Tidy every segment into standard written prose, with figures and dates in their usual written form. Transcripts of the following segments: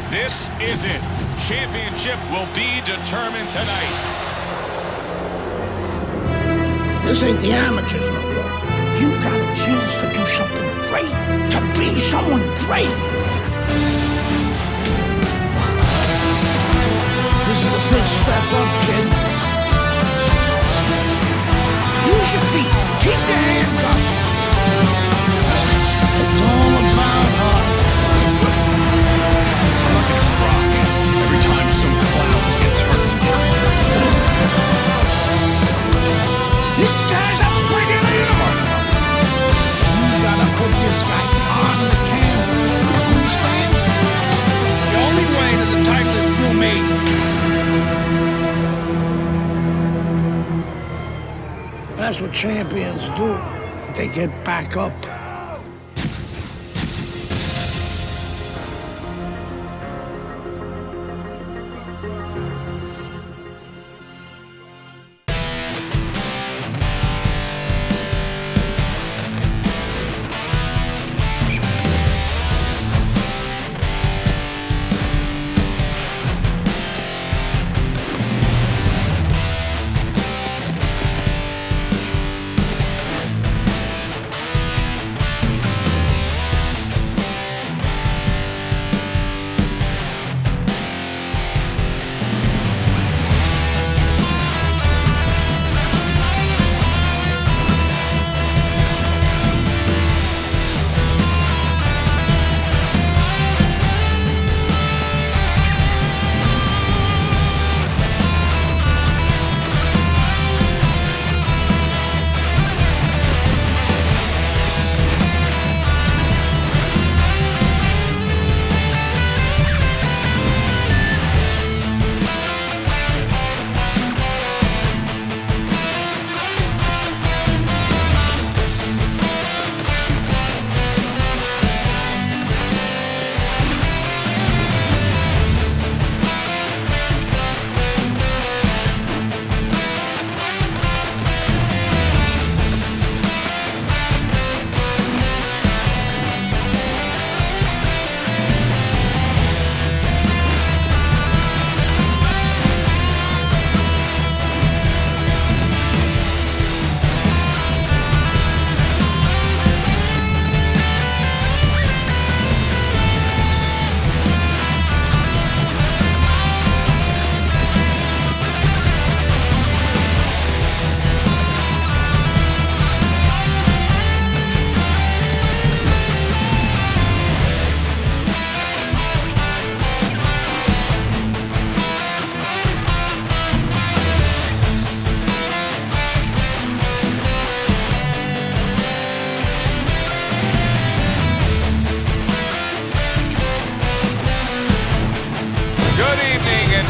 This is it. Championship will be determined tonight. This ain't the amateurs no more. You got a chance to do something great, to be someone great. This is the first step up, kid. Use your feet. Keep your hands up. It's all about heart. Rock is rock. Every time some clown gets hurt. This guy's a friggin' animal. You gotta put this guy on the canvas. Understand? The only way to the title is through me. That's what champions do. They get back up.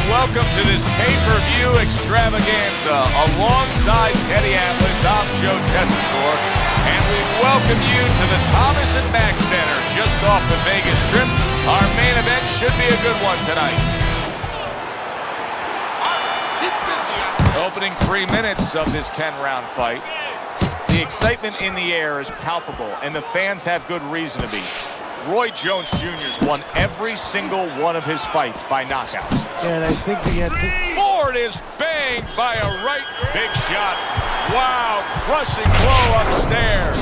Welcome to this pay-per-view extravaganza. Alongside Teddy Atlas, I'm Joe Tessitore, and we welcome you to the Thomas and Mack Center, just off the Vegas Strip. Our main event should be a good one tonight. Opening 3 minutes of this 10-round fight. The excitement in the air is palpable, and the fans have good reason to be. Roy Jones Jr. won every single one of his fights by knockout. And I think Ford is banged by a right big shot. Wow, crushing blow upstairs.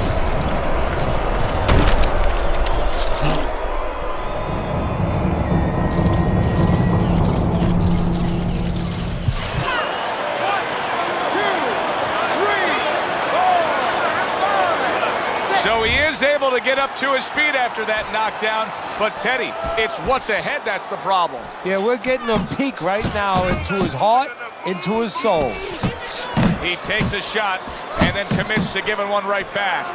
So he is able to get up to his feet after that knockdown. But, Teddy, it's what's ahead that's the problem. Yeah, we're getting a peek right now into his heart, into his soul. He takes a shot and then commits to giving one right back.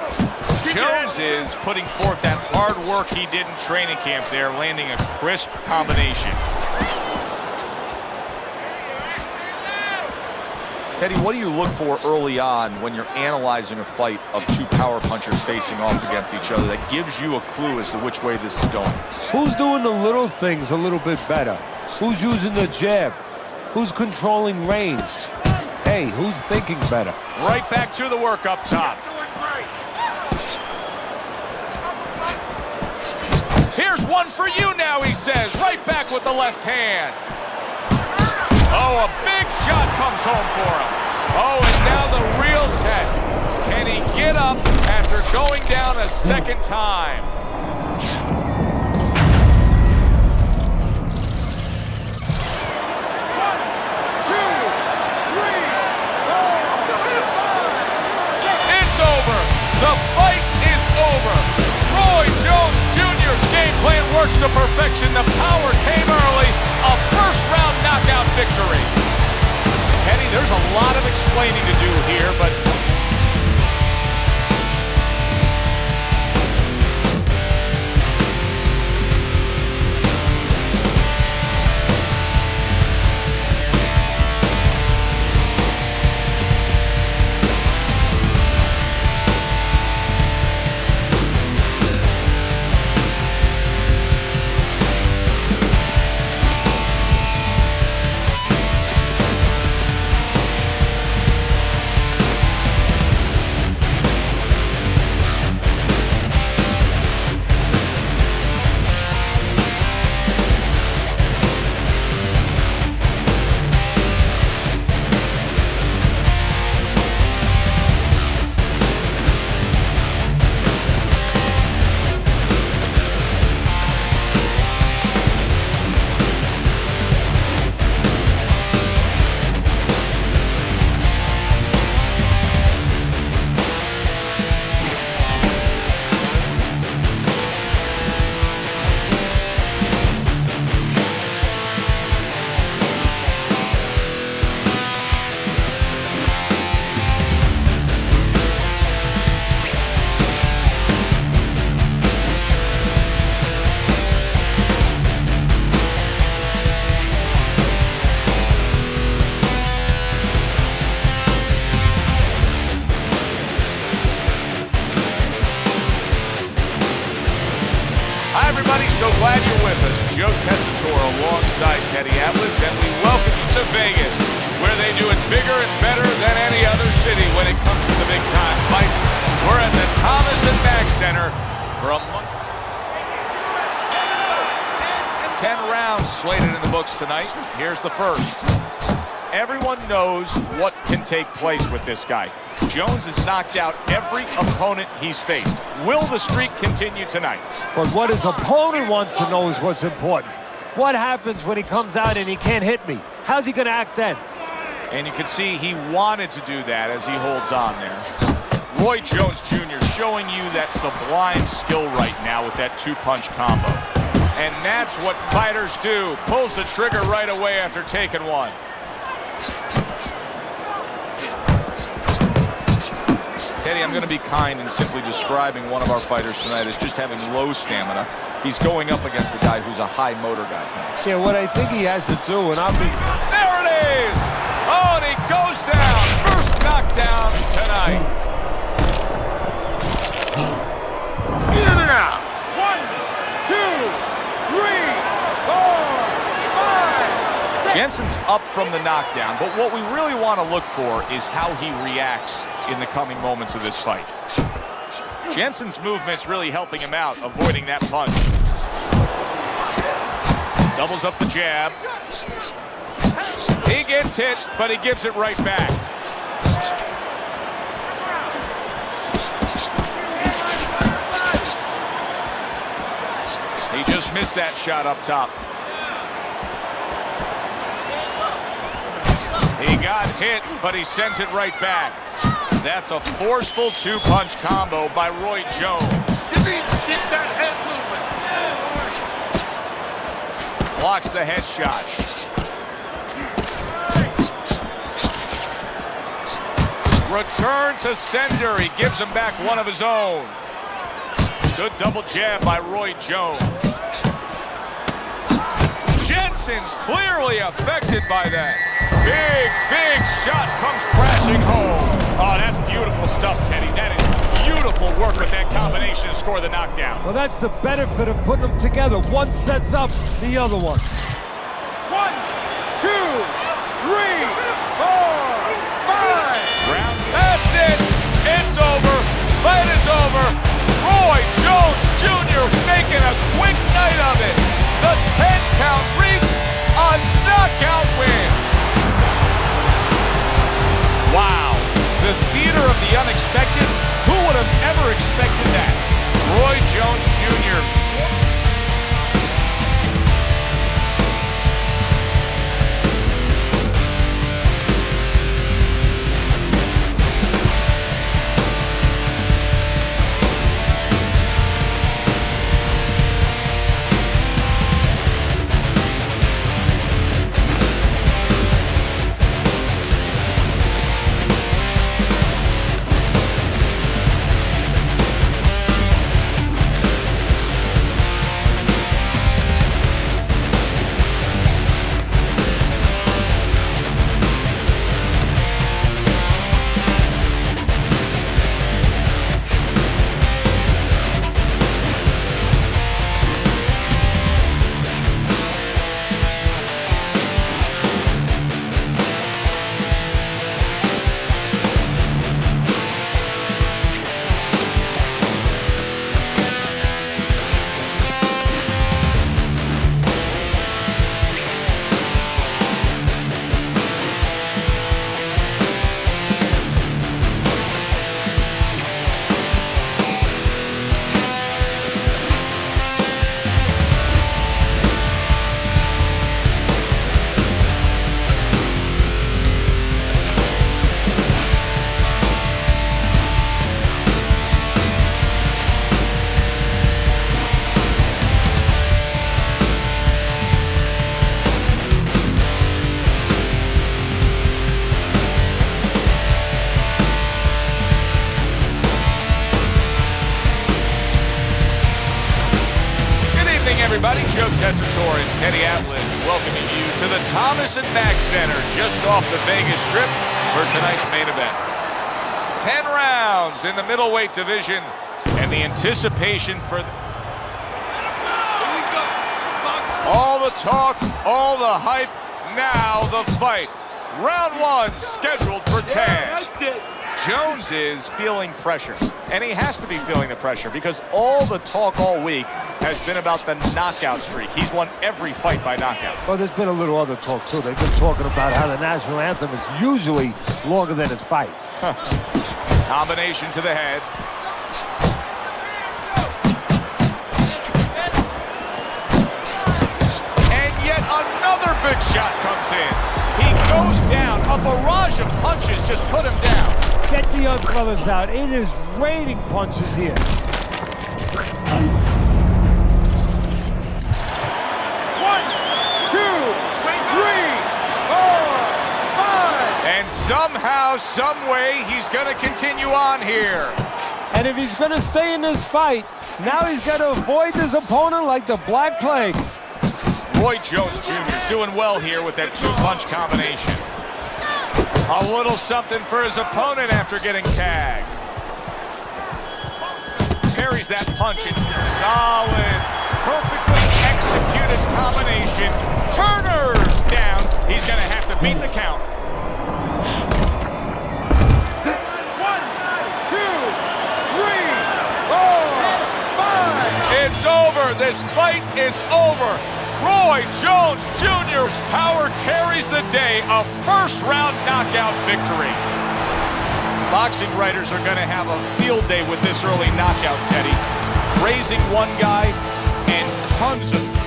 Jones is putting forth that hard work he did in training camp there, landing a crisp combination. Teddy, what do you look for early on when you're analyzing a fight of two power punchers facing off against each other that gives you a clue as to which way this is going? Who's doing the little things a little bit better? Who's using the jab? Who's controlling range? Hey, who's thinking better? Right back to the work up top. Here There's one for you now, he says. Right back with the left hand. Oh, a big shot comes home for him. Oh, and now the real test. Can he get up after going down a second time? It's over. The fight is over. Roy Jones Jr.'s game plan works to perfection. The power came early. A first-round knockout victory. Teddy, there's a lot of explaining to do here, but so glad you're with us. Joe Tessitore alongside Teddy Atlas, and we welcome you to Vegas, where they do it bigger and better than any other city when it comes to the big-time fights. We're at the Thomas and Mack Center for a month. 10 rounds slated in the books tonight. Here's the first. Everyone knows what can take place with this guy. Jones has knocked out every opponent he's faced. Will the streak continue tonight? But what his opponent wants to know is what's important. What happens when he comes out and he can't hit me? How's he going to act then? And you can see he wanted to do that as he holds on there. Roy Jones Jr. showing you that sublime skill right now with that two-punch combo. And that's what fighters do. Pulls the trigger right away after taking one. Teddy, I'm going to be kind in simply describing one of our fighters tonight as just having low stamina. He's going up against a guy who's a high motor guy tonight. Yeah, what I think he has to do, and I'll be... There it is! Oh, and he goes down. First knockdown tonight. In and out. 1, 2, 3, 4, 5. Jensen's up from the knockdown, but what we really want to look for is how he reacts in the coming moments of this fight. Jensen's movement's really helping him out, avoiding that punch. Doubles up the jab. He gets hit, but he gives it right back. He just missed that shot up top. He got hit, but he sends it right back. That's a forceful two-punch combo by Roy Jones. Get that head movement. Blocks the headshot. Return to sender. He gives him back one of his own. Good double jab by Roy Jones. Jensen's clearly affected by that. Big shot comes crashing home. Oh, that's beautiful stuff, Teddy. That is beautiful work with that combination to score the knockdown. Well, that's the benefit of putting them together. One sets up the other one. 1, 2, 3, 4, 5. That's it. It's over. Fight is over. Roy Jones Jr. making a quick night of it. The 10-count reach, a knockout win. Wow, the theater of the unexpected. Who would have ever expected that? Roy Jones Jr. Everybody, Joe Tessitore and Teddy Atlas welcoming you to the Thomas and Mack Center just off the Vegas Strip for tonight's main event. 10 rounds in the middleweight division, and the anticipation for all the talk, all the hype, now the fight. Round one scheduled for 10. That's it. Jones is feeling pressure, and he has to be feeling the pressure because all the talk all week has been about the knockout streak. He's won every fight by knockout. Well, there's been a little other talk, too. They've been talking about how the national anthem is usually longer than his fights. Combination to the head. And yet another big shot comes in. He goes down. A barrage of punches just put him down. Get the young brothers out. It is raining punches here. Somehow, some way, he's going to continue on here. And if he's going to stay in this fight, now he's got to avoid his opponent like the Black Plague. Roy Jones Jr. is doing well here with that two-punch combination. A little something for his opponent after getting tagged. Parries that punch in solid, perfectly executed combination. Turner's down. He's going to have to beat the count. It's over. This fight is over. Roy Jones Jr.'s power carries the day. A first-round knockout victory. Boxing writers are going to have a field day with this early knockout, Teddy. Praising one guy and tons of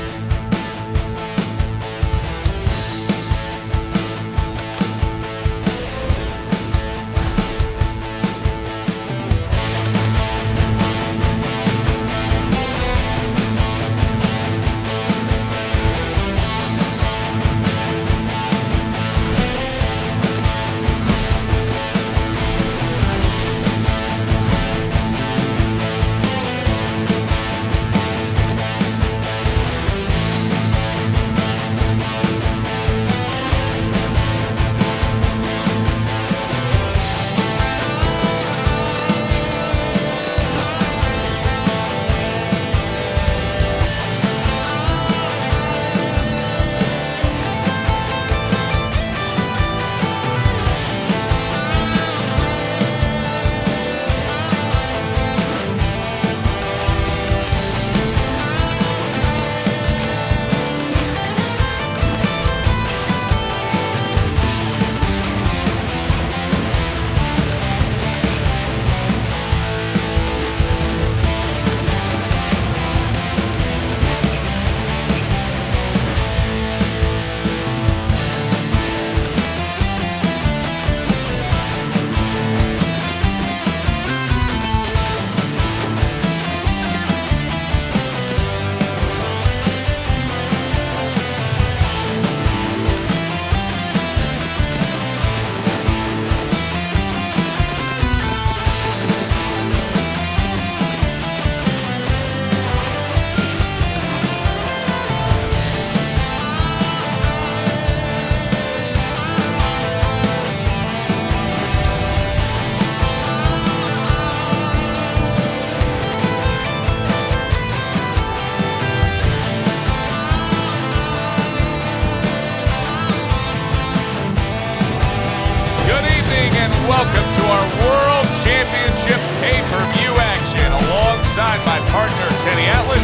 welcome to our World Championship pay-per-view action. Alongside my partner, Teddy Atlas,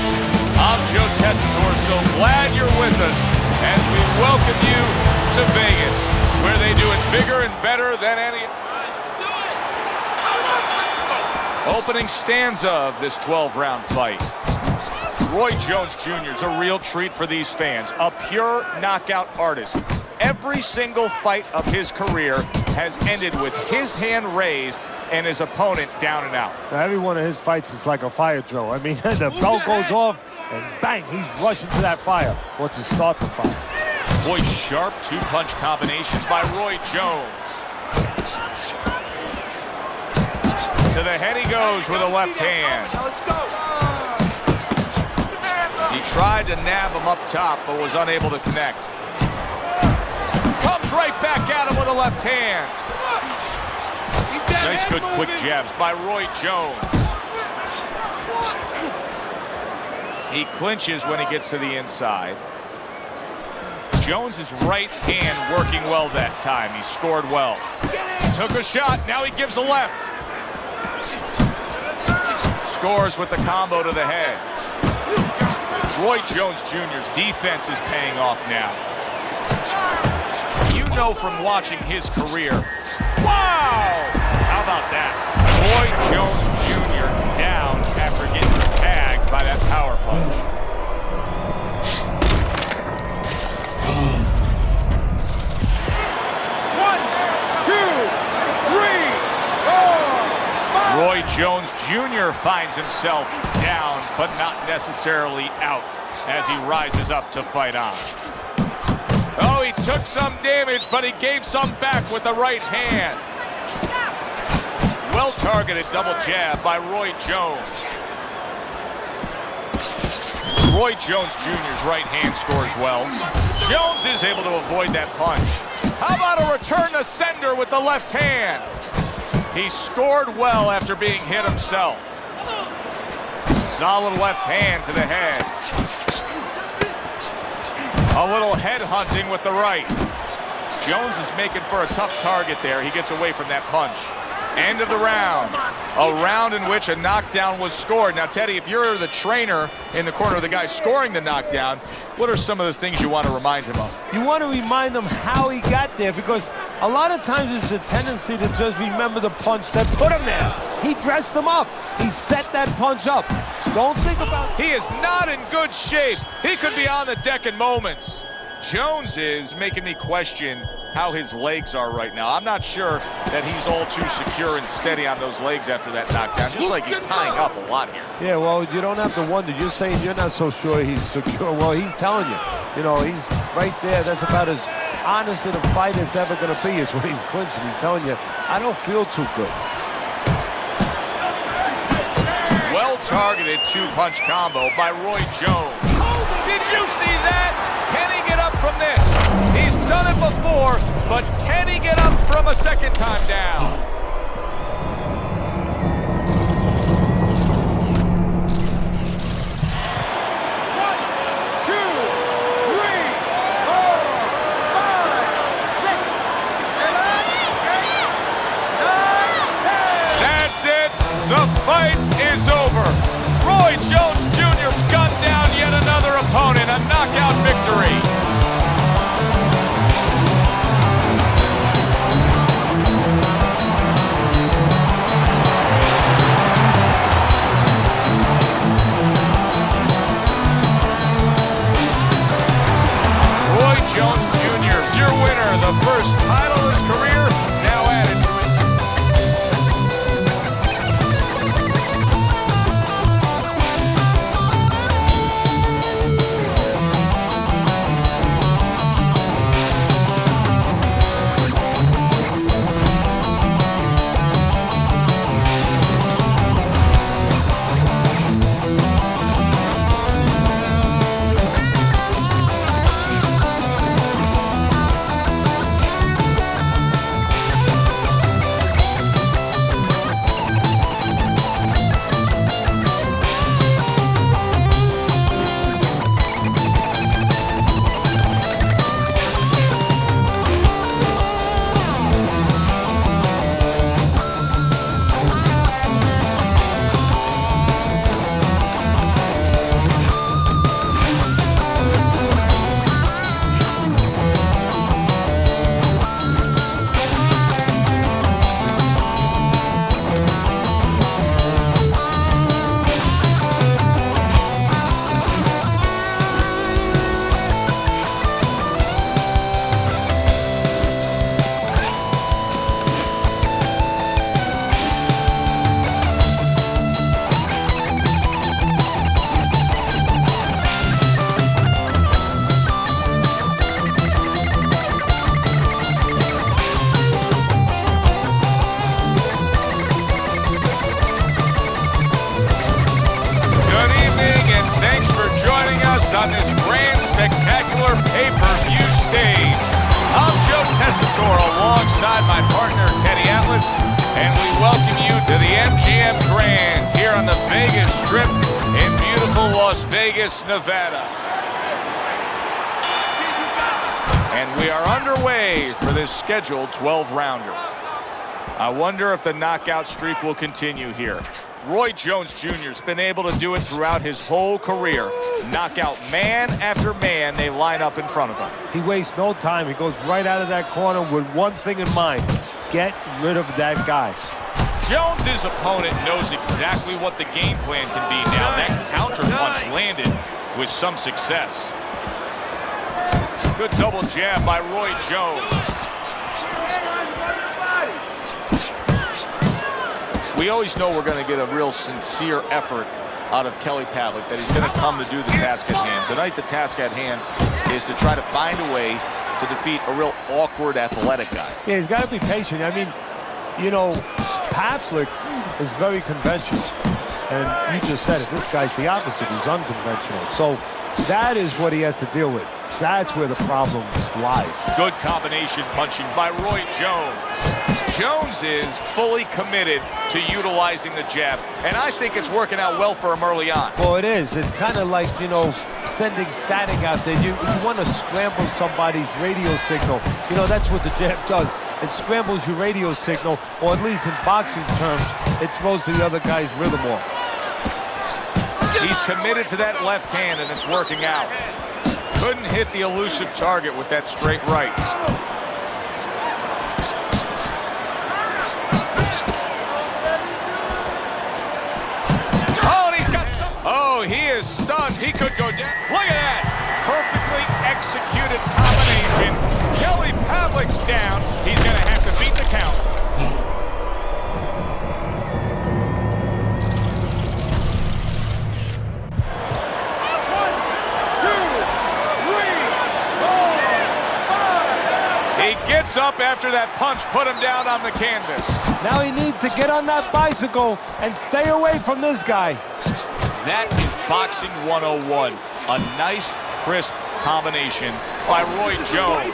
I'm Joe Tessitore. So glad you're with us as we welcome you to Vegas, where they do it bigger and better than any... Opening stanza of this 12-round fight. Roy Jones Jr. is a real treat for these fans, a pure knockout artist. Every single fight of his career has ended with his hand raised and his opponent down and out. Now, every one of his fights is like a fire drill. I mean, the bell goes off and bang, he's rushing to that fire. What's to start the fire? Boy, sharp two-punch combinations by Roy Jones. To the head he goes with a left hand. Let's go. He tried to nab him up top, but was unable to connect. Comes right back at him with a left hand. Nice, good, quick jabs by Roy Jones. He clinches when he gets to the inside. Jones's right hand working well that time. He scored well. Took a shot, now he gives the left. Scores with the combo to the head. Roy Jones Jr.'s defense is paying off now. You know from watching his career. Wow! How about that? Roy Jones Jr. down after getting tagged by that power punch. One, two, three, four, 5. Roy Jones Jr. finds himself down, but not necessarily out as he rises up to fight on. Oh, he took some damage, but he gave some back with the right hand. Well-targeted double jab by Roy Jones. Roy Jones Jr.'s right hand scores well. Jones is able to avoid that punch. How about a return to sender with the left hand? He scored well after being hit himself. Solid left hand to the head. A little head hunting with the right. Jones is making for a tough target there. He gets away from that punch. End of the round. A round in which a knockdown was scored. Now, Teddy, if you're the trainer in the corner of the guy scoring the knockdown, what are some of the things you want to remind him of? You want to remind him how he got there, because a lot of times it's a tendency to just remember the punch that put him there. He dressed him up. He set that punch up. Don't think about it. He is not in good shape. He could be on the deck in moments. Jones is making me question how his legs are right now. I'm not sure that he's all too secure and steady on those legs after that knockdown, just like he's tying up a lot here. Yeah, well, you don't have to wonder. You're saying you're not so sure he's secure. Well, he's telling you. You know, he's right there. That's about as honest as a fight is ever going to be, is when he's clinching. He's telling you, I don't feel too good. Well-targeted two-punch combo by Roy Jones. Did you see that? Can he get up from this? He's done it before, but can he get up from a second time down? One, two, three, four, 5, 6, 7, 8, 9, 10. That's it. The fight is over. Roy Jones Jr.'s gunned down yet another opponent. A knockout victory. Roy Jones Jr., your winner, the first title of his career, now added to it. alongside my partner, Teddy Atlas, and we welcome you to the MGM Grand here on the Vegas Strip in beautiful Las Vegas, Nevada. And we are underway for this scheduled 12-rounder. I wonder if the knockout streak will continue here. Roy Jones Jr. has been able to do it throughout his whole career. Knock out man after man they line up in front of him. He wastes no time. He goes right out of that corner with one thing in mind. Get rid of that guy. Jones's opponent knows exactly what the game plan can be now. That counter punch landed with some success. Good double jab by Roy Jones. We always know we're going to get a real sincere effort out of Kelly Pavlik, that he's going to come to do the task at hand. Tonight, the task at hand is to try to find a way to defeat a real awkward athletic guy. Yeah, he's got to be patient. I mean, you know, Pavlik is very conventional. And you just said it. This guy's the opposite. He's unconventional. So that is what he has to deal with. That's where the problem lies. Good combination punching by Roy Jones. Jones is fully committed to utilizing the jab, and I think it's working out well for him early on. Well, it is. It's kind of like, you know, sending static out there. You want to scramble somebody's radio signal. You know, that's what the jab does. It scrambles your radio signal, or at least in boxing terms, it throws the other guy's rhythm off. He's committed to that left hand, and it's working out. Couldn't hit the elusive target with that straight right. Oh, and he's got some. Oh, he is stunned. He could go down. Look at that. Perfectly executed combination. Kelly Pavlik's down. He's going to have to beat the count. He gets up after that punch, put him down on the canvas. Now he needs to get on that bicycle and stay away from this guy. That is boxing 101. A nice, crisp combination by Roy Jones.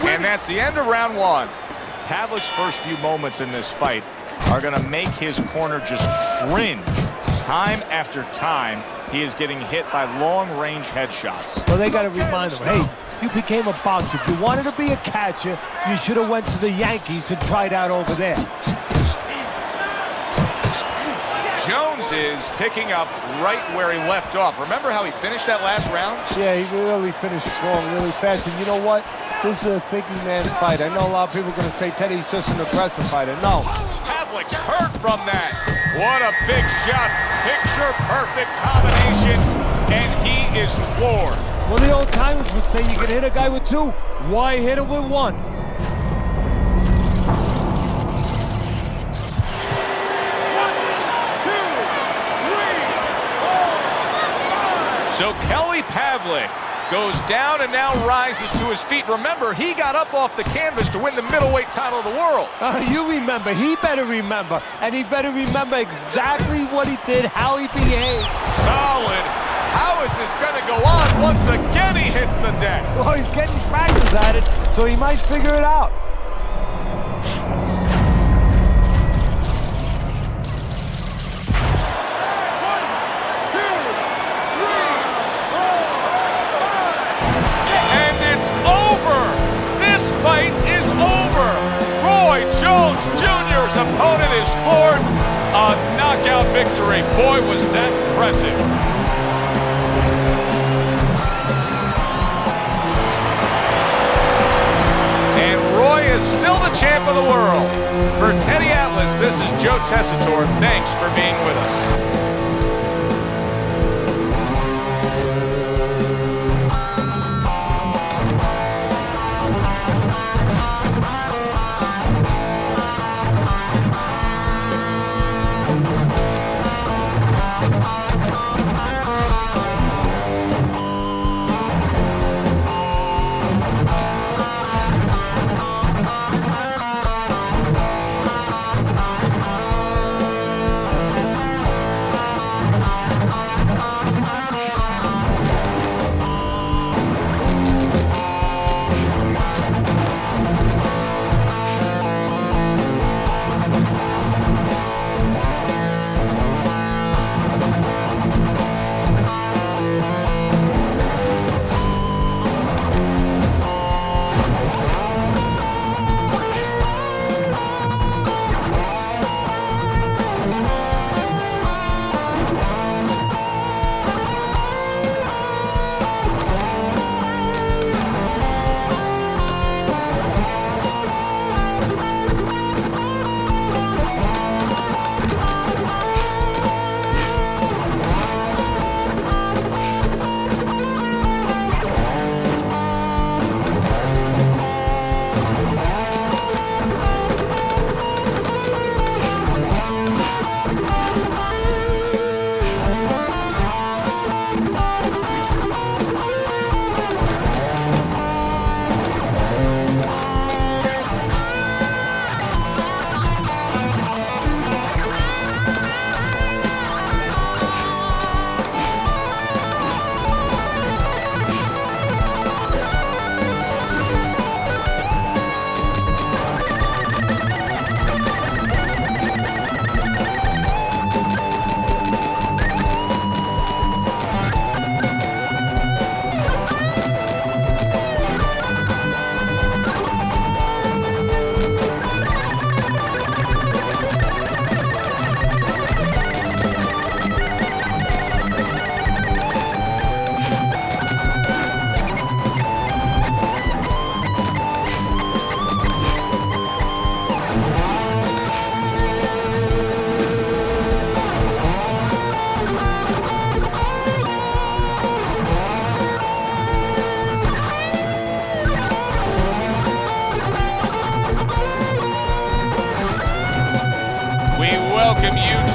And that's the end of round one. Pavlik's first few moments in this fight are going to make his corner just cringe. Time after time, he is getting hit by long-range headshots. Well, they got to remind him, hey, you became a boxer. If you wanted to be a catcher, you should have went to the Yankees and tried out over there. Jones is picking up right where he left off. Remember how he finished that last round? Yeah, he really finished strong, really fast. And you know what? This is a thinking man's fight. I know a lot of people are going to say Teddy's just an aggressive fighter. No. Pavlik's hurt from that. What a big shot. Picture-perfect combination, and he is floored. Well, the old timers would say you can hit a guy with two. Why hit him with one? So Kelly Pavlik goes down and now rises to his feet. Remember, he got up off the canvas to win the middleweight title of the world. You remember. He better remember. And he better remember exactly what he did, how he behaved. Solid. How is this going to go on? Once again, he hits the deck. Well, he's getting practice at it, so he might figure it out. And it's over. This fight is over. Roy Jones Jr.'s opponent is floored. A knockout victory. Boy, was that impressive. Is still the champ of the world. For Teddy Atlas, this is Joe Tessitore. Thanks for being with us.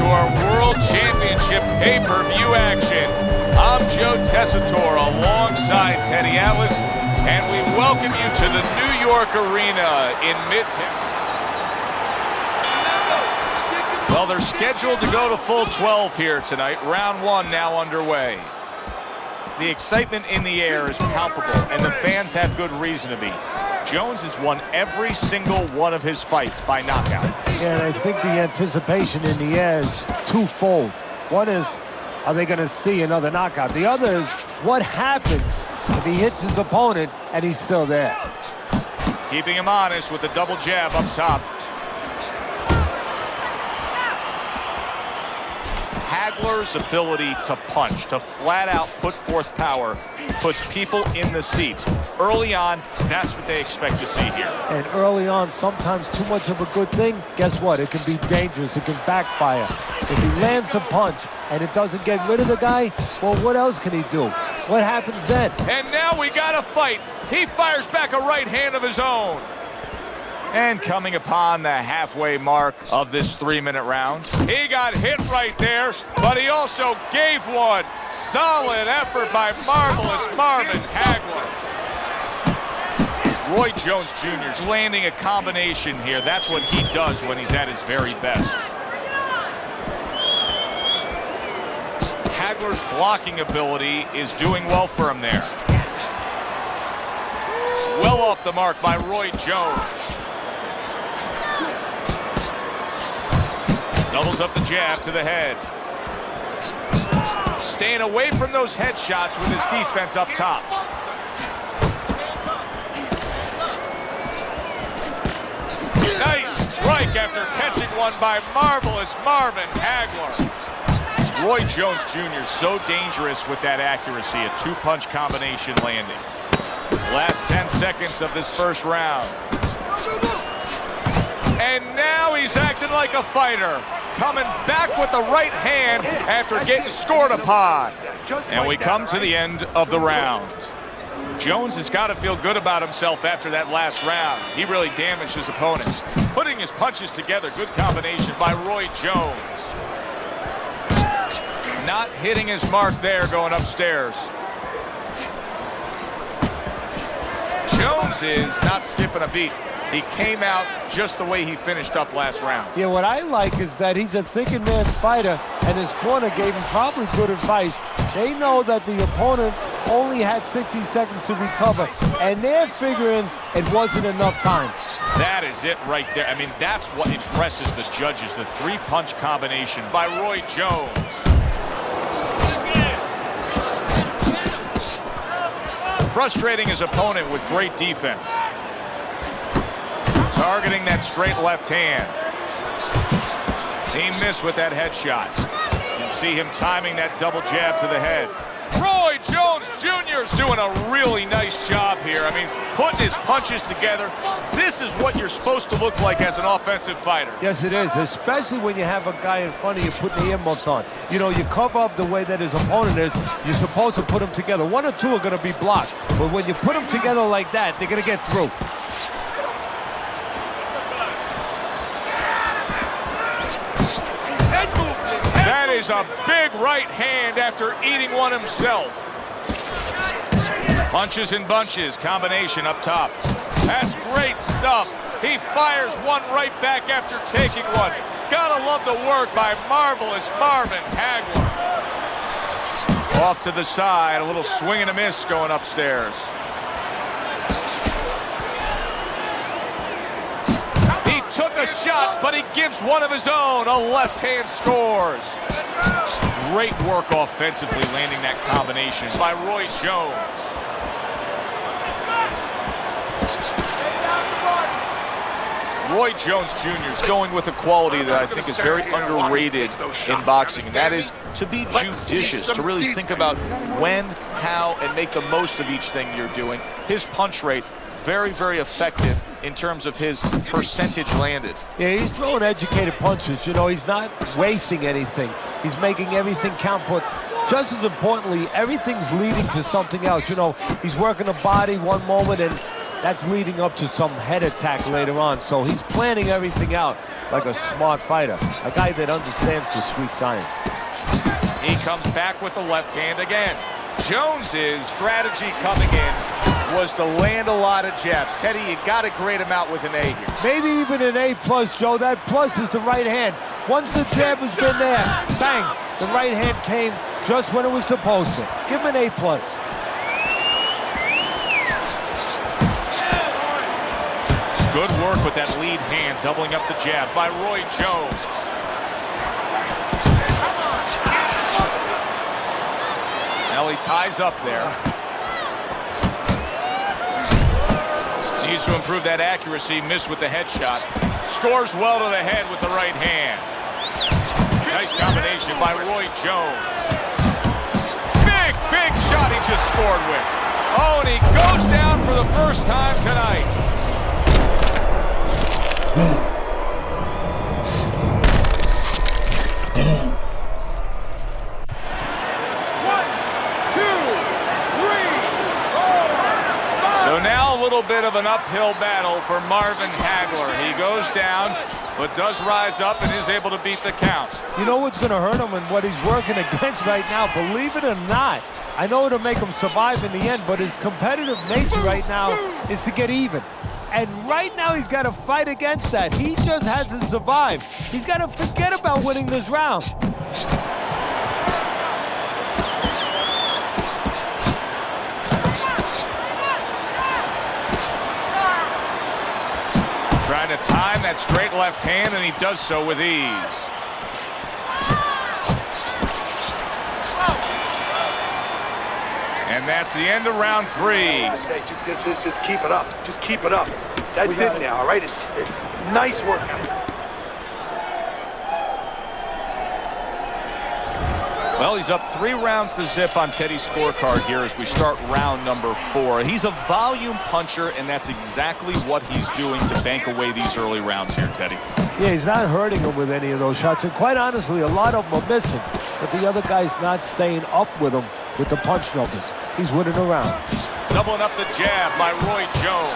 our World Championship pay-per-view action. I'm Joe Tessitore alongside Teddy Atlas, and we welcome you to the New York Arena in Midtown. Well, they're scheduled to go to full 12 here tonight. Round one now underway. The excitement in the air is palpable, and the fans have good reason to be. Jones has won every single one of his fights by knockout. Yeah, and I think the anticipation in the air is twofold. One is, are they going to see another knockout? The other is, what happens if he hits his opponent and he's still there? Keeping him honest with the double jab up top. Hagler's ability to punch, to flat out put forth power, puts people in the seats. Early on, that's what they expect to see here. And early on, sometimes too much of a good thing, guess what? It can be dangerous. It can backfire. If he lands a punch and it doesn't get rid of the guy, well, what else can he do? What happens then? And now we got a fight. He fires back a right hand of his own. And coming upon the halfway mark of this 3-minute round. He got hit right there, but he also gave one. Solid effort by Marvelous Marvin Hagler. Roy Jones Jr. is landing a combination here. That's what he does when he's at his very best. Hagler's blocking ability is doing well for him there. Well off the mark by Roy Jones. Doubles up the jab to the head. Staying away from those headshots with his defense up top. Nice strike after catching one by Marvelous Marvin Hagler. Roy Jones Jr. so dangerous with that accuracy, a two-punch combination landing. Last 10 seconds of this first round. And now he's acting like a fighter. Coming back with the right hand after getting scored upon. And we come to the end of the round. Jones has got to feel good about himself after that last round. He really damaged his opponent. Putting his punches together, good combination by Roy Jones. Not hitting his mark there going upstairs. Jones is not skipping a beat. He came out just the way he finished up last round. Yeah, what I like is that he's a thinking man's fighter, and his corner gave him probably good advice. They know that the opponent only had 60 seconds to recover, and they're figuring it wasn't enough time. That is it right there. I mean, that's what impresses the judges, the three-punch combination by Roy Jones. Frustrating his opponent with great defense. Targeting that straight left hand. He missed with that headshot. You can see him timing that double jab to the head. Roy Jones Jr. is doing a really nice job here. I mean, putting his punches together. This is what you're supposed to look like as an offensive fighter. Yes, it is, especially when you have a guy in front of you putting the earmuffs on. You know, you cover up the way that his opponent is. You're supposed to put them together. One or two are going to be blocked. But when you put them together like that, they're going to get through. That is a big right hand after eating one himself. Punches and bunches, combination up top. That's great stuff. He fires one right back after taking one. Gotta love the work by Marvelous Marvin Hagler. Off to the side, a little swing and a miss going upstairs. Took a shot, but he gives one of his own. A left hand scores. Great work offensively landing that combination by Roy Jones. Roy Jones Jr. is going with a quality that I think is very underrated in boxing, and that is to be judicious, to really think about when, how, and make the most of each thing you're doing. His punch rate, very, very effective in terms of his percentage landed. Yeah, he's throwing educated punches. You know, he's not wasting anything. He's making everything count, but just as importantly, everything's leading to something else. You know, he's working the body one moment, and that's leading up to some head attack later on. So he's planning everything out like a smart fighter, a guy that understands the sweet science. He comes back with the left hand again. Jones's strategy coming in was to land a lot of jabs. Teddy, you got to grade him out with an A here. Maybe even an A+, Joe. That plus is the right hand. Once the jab has been there, bang, the right hand came just when it was supposed to. Give him an A+. Good work with that lead hand, doubling up the jab by Roy Jones. Now he ties up there. Needs to improve that accuracy. Missed with the headshot. Scores well to the head with the right hand. Nice combination by Roy Jones. Big shot he just scored with. Oh, and he goes down for the first time tonight. So now a little bit of an uphill battle for Marvin Hagler. He goes down, but does rise up and is able to beat the count. You know what's going to hurt him and what he's working against right now, believe it or not. I know it'll make him survive in the end, but his competitive nature right now is to get even. And right now he's got to fight against that. He just has to survive. He's got to forget about winning this round. Trying to time that straight left hand, and he does so with ease. And that's the end of round 3. Just keep it up. Just keep it up. That's it now, all right? It's nice work. Well, he's up 3 rounds to zip on Teddy's scorecard here as we start round number 4. He's a volume puncher, and that's exactly what he's doing to bank away these early rounds here, Teddy. Yeah, he's not hurting him with any of those shots. And quite honestly, a lot of them are missing. But the other guy's not staying up with him with the punch numbers. He's winning the round. Doubling up the jab by Roy Jones.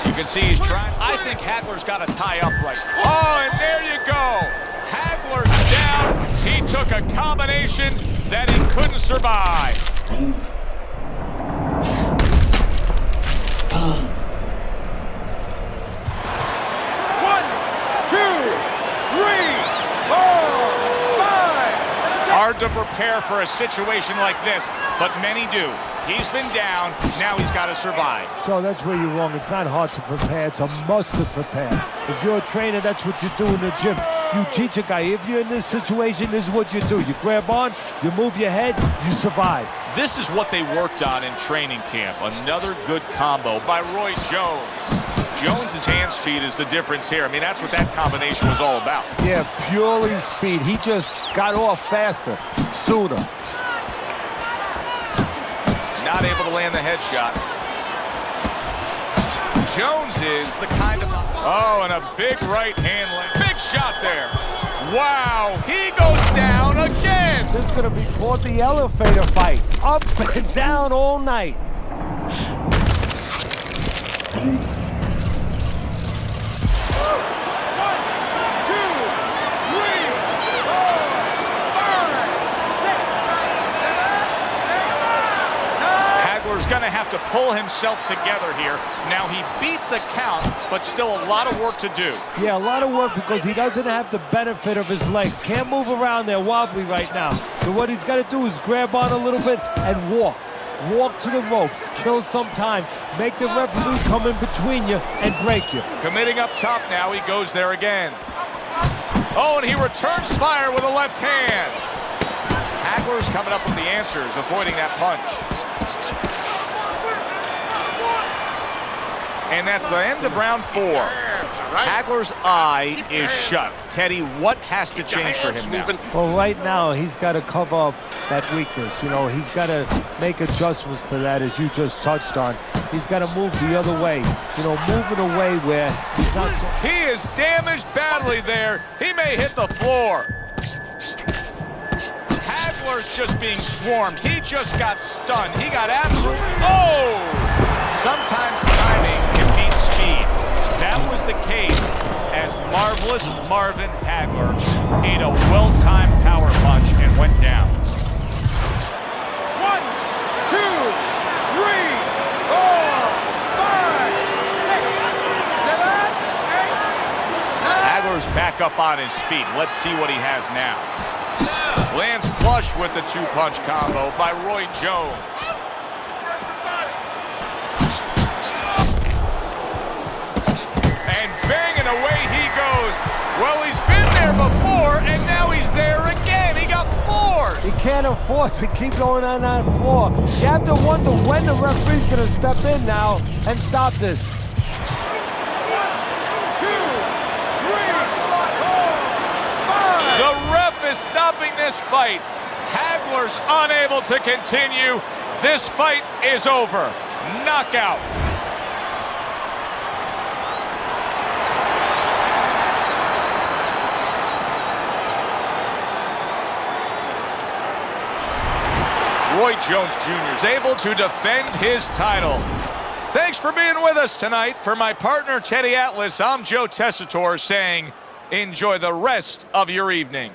You can see he's trying. I think Hagler's got to tie up right. Oh, and there you go. Hagler's down. He took a combination that he couldn't survive. Hard to prepare for a situation like this, but many do. He's been down, now he's got to survive. So that's where you're wrong. It's not hard to prepare, it's a must to prepare. If you're a trainer, that's what you do in the gym. You teach a guy, if you're in this situation, this is what you do. You grab on, you move your head, you survive. This is what they worked on in training camp. Another good combo by Roy Jones. Jones's hand speed is the difference here. I mean, that's what that combination was all about. Yeah, purely speed. He just got off faster, sooner. Not able to land the headshot. Jones is the kind of... Oh, and a big right hand land. Big shot there. Wow, he goes down again. This is going to be called the elevator fight. Up and down all night. Going to have to pull himself together here. Now he beat the count, but still a lot of work to do. Yeah, a lot of work because he doesn't have the benefit of his legs. Can't move around there wobbly right now. So what he's got to do is grab on a little bit and walk. Walk to the ropes, kill some time, make the referee come in between you and break you. Committing up top now, he goes there again. Oh, and he returns fire with a left hand. Hagler's coming up with the answers, avoiding that punch. And that's the end of round 4. Hagler's eye is shut. Teddy, what has to change for him now? Well, right now, he's got to cover up that weakness. You know, he's got to make adjustments for that, as you just touched on. He's got to move the other way. You know, moving away where he's not so... He is damaged badly there. He may hit the floor. Hagler's just being swarmed. He just got stunned. He got absolutely... Oh! Sometimes timing can beat speed. That was the case as Marvelous Marvin Hagler ate a well-timed power punch and went down. 1, 2, 3, 4, 5, 6, 7, 8, 9. Hagler's back up on his feet. Let's see what he has now. Lands flush with the two-punch combo by Roy Jones. And banging away he goes. Well, he's been there before, and now he's there again. He got floored. He can't afford to keep going on that floor. You have to wonder when the referee's going to step in now and stop this. 1, 2, 3, 4, 5. The ref is stopping this fight. Hagler's unable to continue. This fight is over. Knockout. Roy Jones Jr. is able to defend his title. Thanks for being with us tonight. For my partner, Teddy Atlas, I'm Joe Tessitore saying, enjoy the rest of your evening.